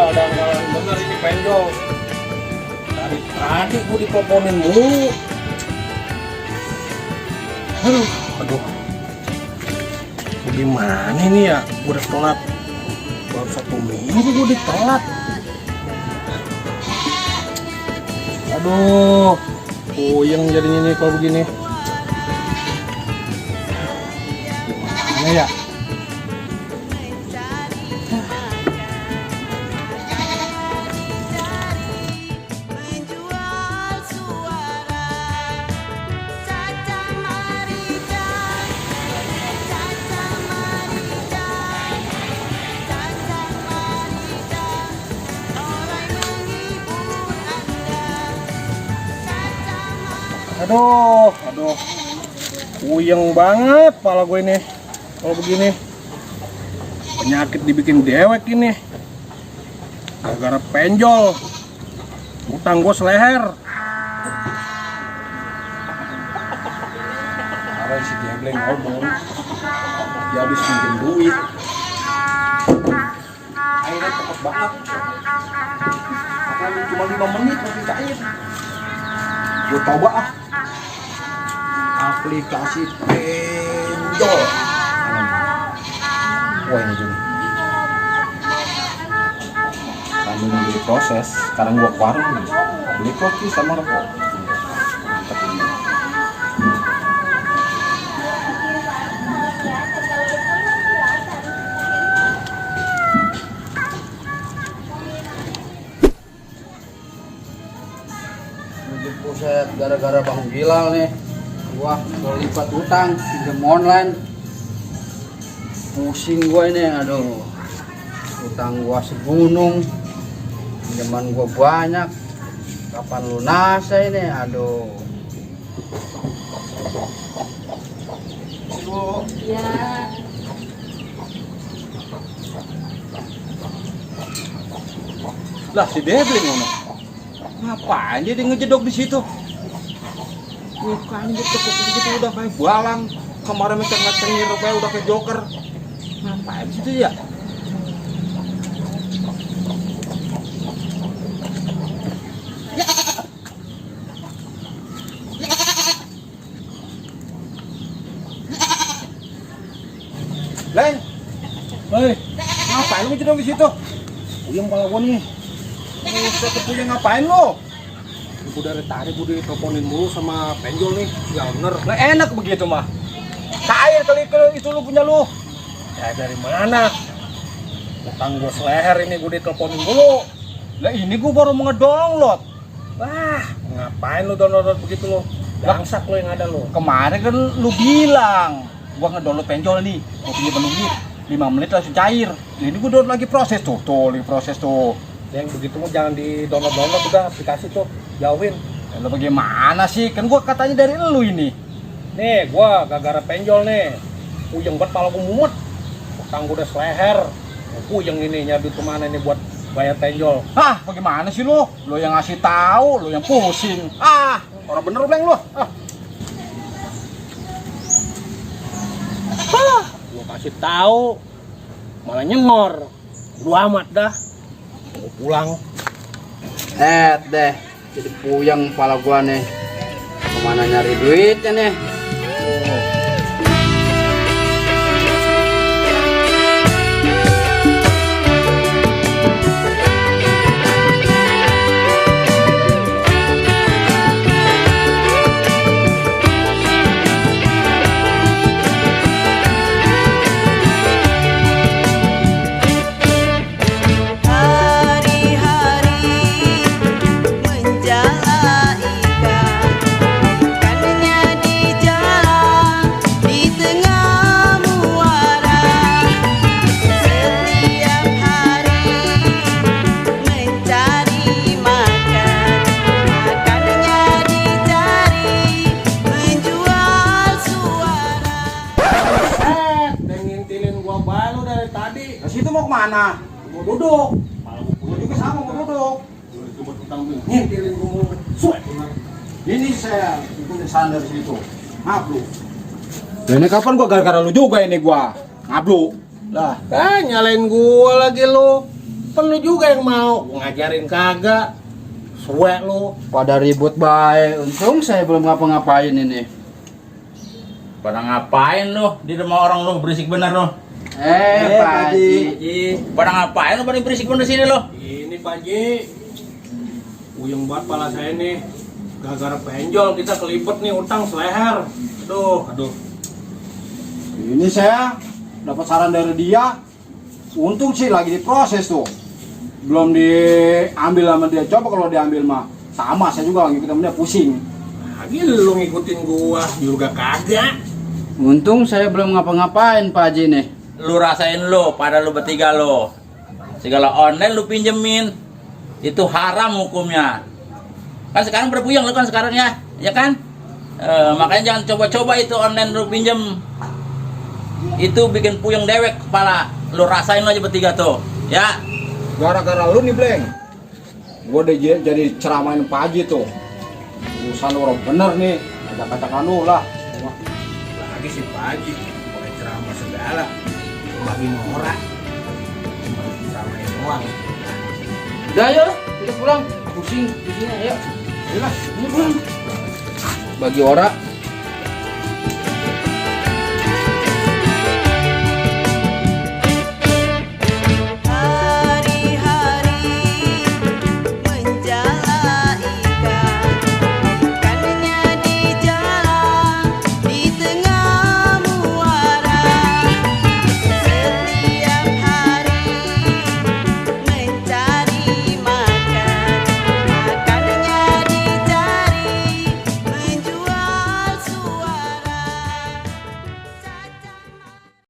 Iya, udah nggak bener ini penjol. Dari tadi gue diteleponin mulu. Aduh. Gimana ini ya? Gue udah telat. Baru 1 minggu gue ditelat. Aduh. Puyeng jadinya nih kalau begini. Gimana ya? Aduh, puyeng banget kepala gue ini kalau begini. Penyakit dibikin dewek ini, gara-gara penjol. Utang gue seleher. Karena si Jebleng ngomong dia habis pinjam duit, airnya cepet banget. Makanya cuma 5 menit masih cair. Gue coba aplikasi penjol. Wah ini juga. Sambil nunggu diproses, sekarang gua ke warung nih. Beli kopi sama rokok. Mantap ini. Buset, gara-gara Bang Bilal nih. Wah, kalau lipat utang, pinjam online. Pusing gue ini, aduh. Utang gua segunung. Pinjaman gua banyak. Kapan lunasnya ini, aduh. Ibu. Ya. Lah si Debling ngono. Ngapain dia ngejedok di situ? Mukanya gitu udah kayak balang. Kemarin menceng-cengin rupanya udah kayak joker. Ngapain di situ ya? Leng, hei, ngapain lu ngejedok di situ? Puyeng kepala gua nih. Udah kepuyeng ngapain lu? Gue dari tadi gue diteleponin mulu sama penjol nih. Ya bener. Nah enak begitu mah. Cair kali itu lu punya lu. Ya dari mana? Utang gue seleher ini gue diteleponin mulu. Lah ini gue baru mau ngedownload. Wah ngapain lu download begitu lu? Bangsak lu yang ada lu. Kemarin kan lu bilang gua ngedownload penjol nih. Gua punya menit 5 menit langsung cair. Nah, ini gua download lagi proses tuh. Lagi proses tuh. Yang begitu mah jangan di download udah aplikasi tuh. Jauhin. Lo bagaimana sih? Kan gua katanya dari lu ini. Nih gua gara-gara penjol nih. Puyeng banget kepala gua mumet. Utang gua udah seleher. Puyeng ini nyari duit kemana nih buat bayar penjol. Hah, bagaimana sih lu? Lu yang ngasih tahu, lu yang pusing. Ah, Orang bener Bleng lu. Gua kasih tahu malah nyengor. Lu amat dah. Mau pulang. deh. Jadi puyeng kepala gua nih. Kemana nyari duitnya nih? Mau kemana? Mau duduk. Gua juga sama mau duduk. Ngintilin gua suet. Ini saya punya sandar situ. Ngablu. Ini kapan gua gara-gara lu juga ini gua ngablu. Lah, nyalain gua lagi lu. Kan lu juga yang mau, gua ngajarin kagak. Suwe lu. Pada ribut baik. Untung saya belum ngapa-ngapain ini. Pada ngapain lu? Di rumah orang lu berisik bener lu. Pak Haji. Pada ngapain lu pada berisik bener sini lu? Ini Pak Haji, uyeng banget pala saya nih. Gara-gara penjol kita kelipet nih utang seleher. Aduh. Ini saya dapat saran dari dia. Untung sih lagi diproses tuh. Belum diambil sama dia. Coba kalau diambil mah sama, saya juga lagi ketemu dia pusing. Lagi lu ngikutin gua juga kagak. Untung saya belum ngapa-ngapain Pak Haji nih. Lu rasain lu, pada lu bertiga lu. Segala online lu pinjemin. Itu haram hukumnya. Kan sekarang berpuyeng lu kan sekarang ya kan? Makanya jangan coba-coba itu online lu pinjem. Itu bikin puyeng dewek kepala. Lu rasain aja bertiga tuh, ya. Gara-gara lu nih, Bleng. Gua udah jadi ceramain Pak Haji tuh. Urusan orang bener nih, kata-kata lu lah. Lagi si Pak Haji, pakai ceramah segala. Bagi norak. Cuma ceramain doang. Udah ayo, kita pulang. Pusing, ayo. Ayolah, Ini pulang. Bagi ora.